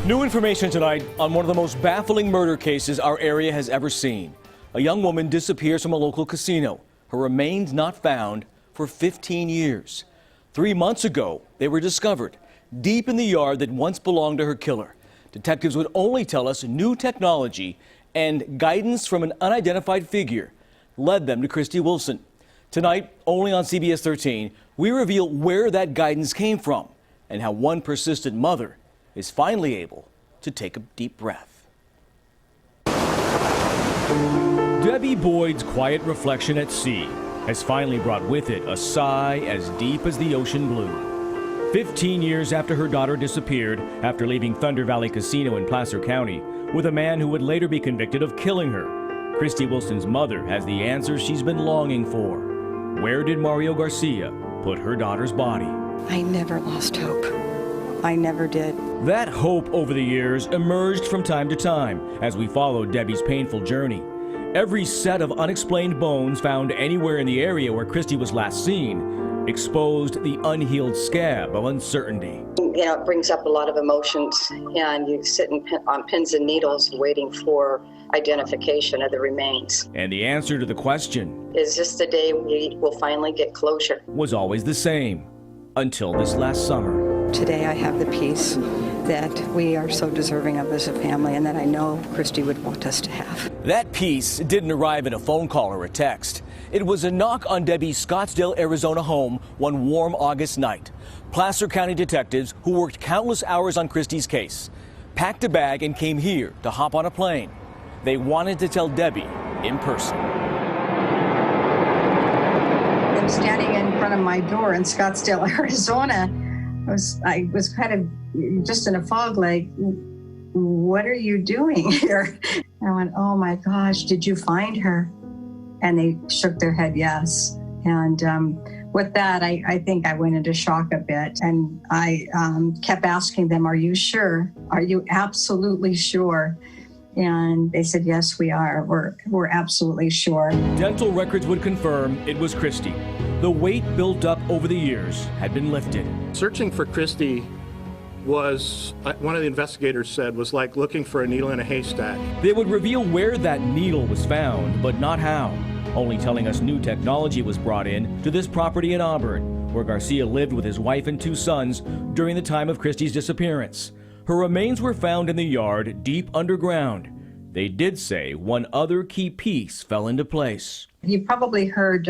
New information tonight on one of the most baffling murder cases our area has ever seen. A young woman disappears from a local casino. Her remains not found for 15 years. 3 months ago, they were discovered deep in the yard that once belonged to her killer. Detectives would only tell us new technology and guidance from an unidentified figure led them to Christy Wilson. Tonight, only on CBS 13, we reveal where that guidance came from and how one persistent mother is finally able to take a deep breath. Debbie Boyd's quiet reflection at sea has finally brought with it a sigh as deep as the ocean blue. 15 years after her daughter disappeared after leaving Thunder Valley Casino in Placer County with a man who would later be convicted of killing her, Christy Wilson's mother has the answers she's been longing for. Where did Mario Garcia put her daughter's body? I never lost hope. I never did. That hope over the years emerged from time to time as we followed Debbie's painful journey. Every set of unexplained bones found anywhere in the area where Christy was last seen exposed the unhealed scab of uncertainty. You know, it brings up a lot of emotions, and you sit on pins and needles waiting for identification of the remains. And the answer to the question, is this the day we will finally get closure? Was always the same until this last summer. Today I have the peace that we are so deserving of as a family and that I know Christy would want us to have. That peace didn't arrive in a phone call or a text. It was a knock on Debbie's Scottsdale, Arizona home one warm August night. Placer County detectives who worked countless hours on Christy's case packed a bag and came here to hop on a plane. They wanted to tell Debbie in person. I'm standing in front of my door in Scottsdale, Arizona. I was kind of just in a fog, like, what are you doing here? And I went, oh my gosh, did you find her? And they shook their head yes. And with that, I think I went into shock a bit. And I kept asking them, are you sure? Are you absolutely sure? And they said, yes, we are. We're absolutely sure. Dental records would confirm it was Christy. The weight built up over the years had been lifted. Searching for Christy was, one of the investigators said, was like looking for a needle in a haystack. They would reveal where that needle was found, but not how. Only telling us new technology was brought in to this property in Auburn, where Garcia lived with his wife and 2 sons during the time of Christy's disappearance. Her remains were found in the yard deep underground. They did say one other key piece fell into place. You probably heard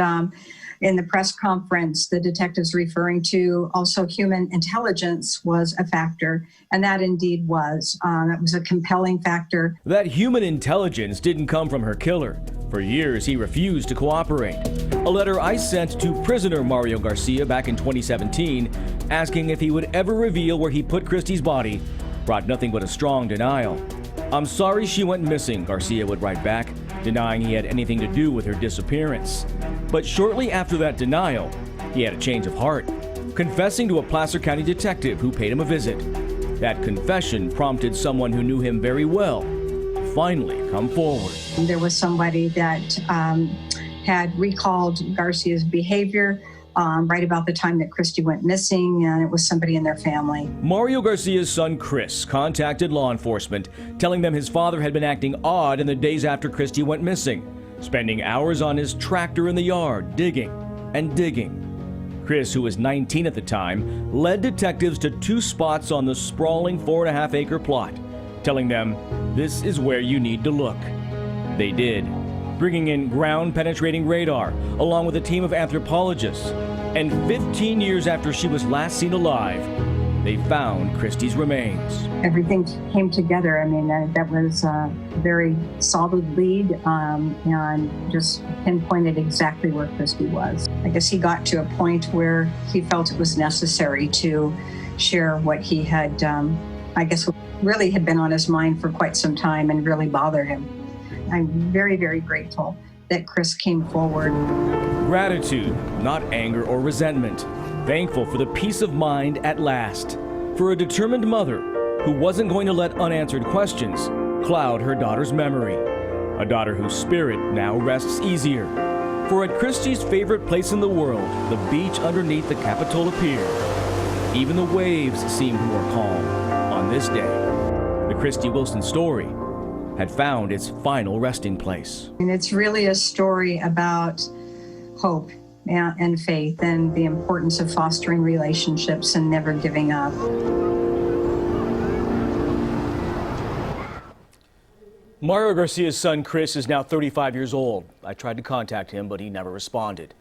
in the press conference the detectives referring to also human intelligence was a factor, and that indeed was. That was a compelling factor. That human intelligence didn't come from her killer. For years, he refused to cooperate. A letter I sent to prisoner Mario Garcia back in 2017, asking if he would ever reveal where he put Christy's body, brought nothing but a strong denial. I'm sorry she went missing, Garcia would write back, denying he had anything to do with her disappearance. But shortly after that denial, he had a change of heart, confessing to a Placer County detective who paid him a visit. That confession prompted someone who knew him very well to finally come forward. There was somebody that had recalled Garcia's behavior right about the time that Christy went missing, and it was somebody in their family. Mario Garcia's son, Chris, contacted law enforcement, telling them his father had been acting odd in the days after Christy went missing, spending hours on his tractor in the yard, digging and digging. Chris, who was 19 at the time, led detectives to 2 spots on the sprawling 4.5-acre plot, telling them, this is where you need to look. They did, bringing in ground-penetrating radar, along with a team of anthropologists. And 15 years after she was last seen alive, they found Christy's remains. Everything came together. I mean, that was a very solid lead and just pinpointed exactly where Christy was. I guess he got to a point where he felt it was necessary to share what he had, I guess, really had been on his mind for quite some time and really bothered him. I'm very, very grateful that Chris came forward. Gratitude, not anger or resentment. Thankful for the peace of mind at last. For a determined mother who wasn't going to let unanswered questions cloud her daughter's memory. A daughter whose spirit now rests easier. For at Christy's favorite place in the world, the beach underneath the Capitola Pier, even the waves seemed more calm on this day. The Christy Wilson story had found its final resting place. And it's really a story about hope and faith and the importance of fostering relationships and never giving up. Mario Garcia's son, Chris, is now 35 years old. I tried to contact him, but he never responded.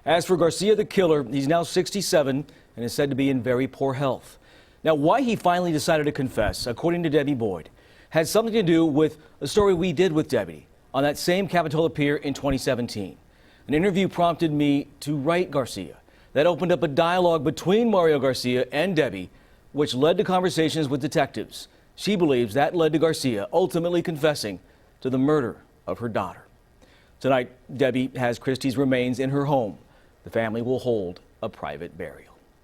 As for Garcia, the killer, he's now 67 and is said to be in very poor health. Now, why he finally decided to confess, according to Debbie Boyd, had something to do with a story we did with Debbie on that same Capitola Pier in 2017. An interview prompted me to write Garcia. That opened up a dialogue between Mario Garcia and Debbie, which led to conversations with detectives. She believes that led to Garcia ultimately confessing to the murder of her daughter. Tonight, Debbie has Christy's remains in her home. The family will hold a private burial.